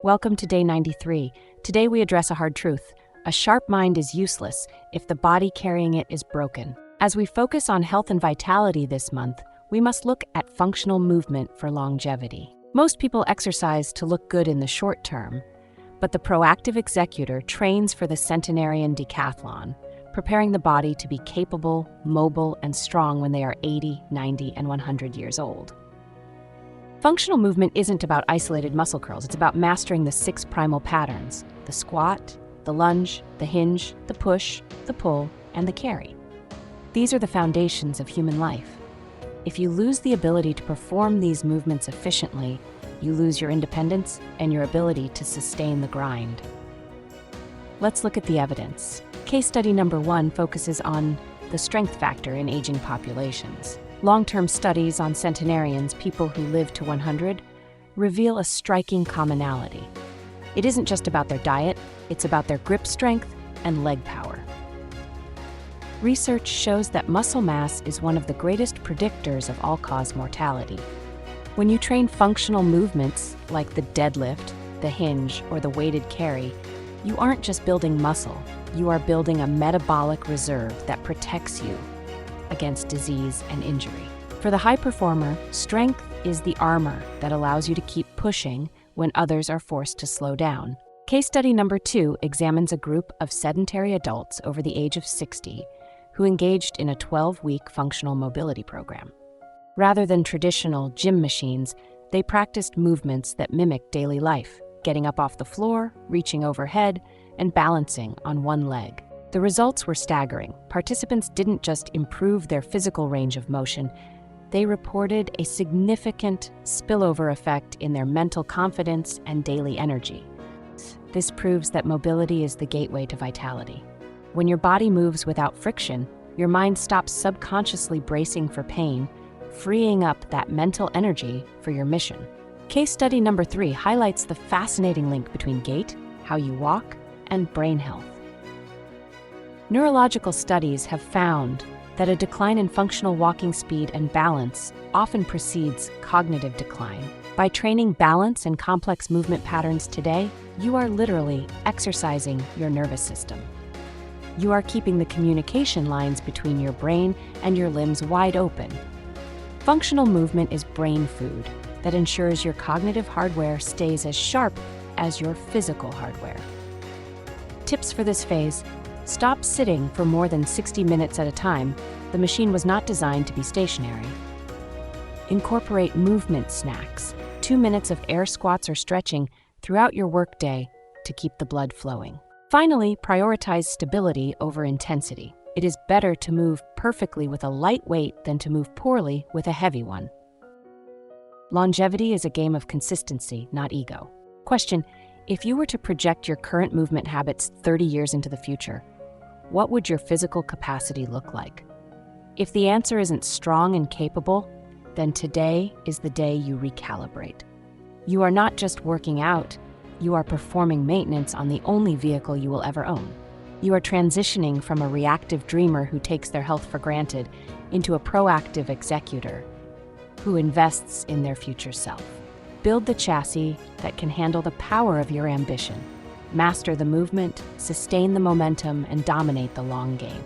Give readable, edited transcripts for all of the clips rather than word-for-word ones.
Welcome to day 93. Today we address a hard truth. A sharp mind is useless if the body carrying it is broken. As we focus on health and vitality this month, we must look at functional movement for longevity. Most people exercise to look good in the short term, but the proactive executor trains for the Centenarian Decathlon, preparing the body to be capable, mobile, and strong when they are 80, 90, and 100 years old. Functional movement isn't about isolated muscle curls, it's about mastering the 6 primal patterns: the squat, the lunge, the hinge, the push, the pull, and the carry. These are the foundations of human life. If you lose the ability to perform these movements efficiently, you lose your independence and your ability to sustain the grind. Let's look at the evidence. Case study number 1 focuses on the strength factor in aging populations. Long-term studies on centenarians, people who live to 100, reveal a striking commonality. It isn't just about their diet, it's about their grip strength and leg power. Research shows that muscle mass is one of the greatest predictors of all-cause mortality. When you train functional movements like the deadlift, the hinge, or the weighted carry, you aren't just building muscle, you are building a metabolic reserve that protects you against disease and injury. For the high performer, strength is the armor that allows you to keep pushing when others are forced to slow down. Case study number 2 examines a group of sedentary adults over the age of 60 who engaged in a 12-week functional mobility program. Rather than traditional gym machines, they practiced movements that mimic daily life, getting up off the floor, reaching overhead, and balancing on one leg. The results were staggering. Participants didn't just improve their physical range of motion, they reported a significant spillover effect in their mental confidence and daily energy. This proves that mobility is the gateway to vitality. When your body moves without friction, your mind stops subconsciously bracing for pain, freeing up that mental energy for your mission. Case study number 3 highlights the fascinating link between gait, how you walk, and brain health. Neurological studies have found that a decline in functional walking speed and balance often precedes cognitive decline. By training balance and complex movement patterns today, you are literally exercising your nervous system. You are keeping the communication lines between your brain and your limbs wide open. Functional movement is brain food that ensures your cognitive hardware stays as sharp as your physical hardware. Tips for this phase: stop sitting for more than 60 minutes at a time. The machine was not designed to be stationary. Incorporate movement snacks, 2 minutes of air squats or stretching throughout your workday to keep the blood flowing. Finally, prioritize stability over intensity. It is better to move perfectly with a light weight than to move poorly with a heavy one. Longevity is a game of consistency, not ego. Question: if you were to project your current movement habits 30 years into the future, what would your physical capacity look like? If the answer isn't strong and capable, then today is the day you recalibrate. You are not just working out, you are performing maintenance on the only vehicle you will ever own. You are transitioning from a reactive dreamer who takes their health for granted into a proactive executor who invests in their future self. Build the chassis that can handle the power of your ambition. Master the movement, sustain the momentum, and dominate the long game.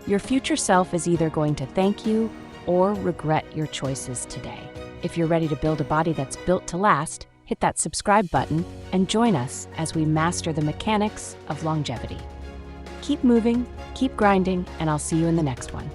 Your future self is either going to thank you or regret your choices today. If you're ready to build a body that's built to last, hit that subscribe button and join us as we master the mechanics of longevity. Keep moving, keep grinding, and I'll see you in the next one.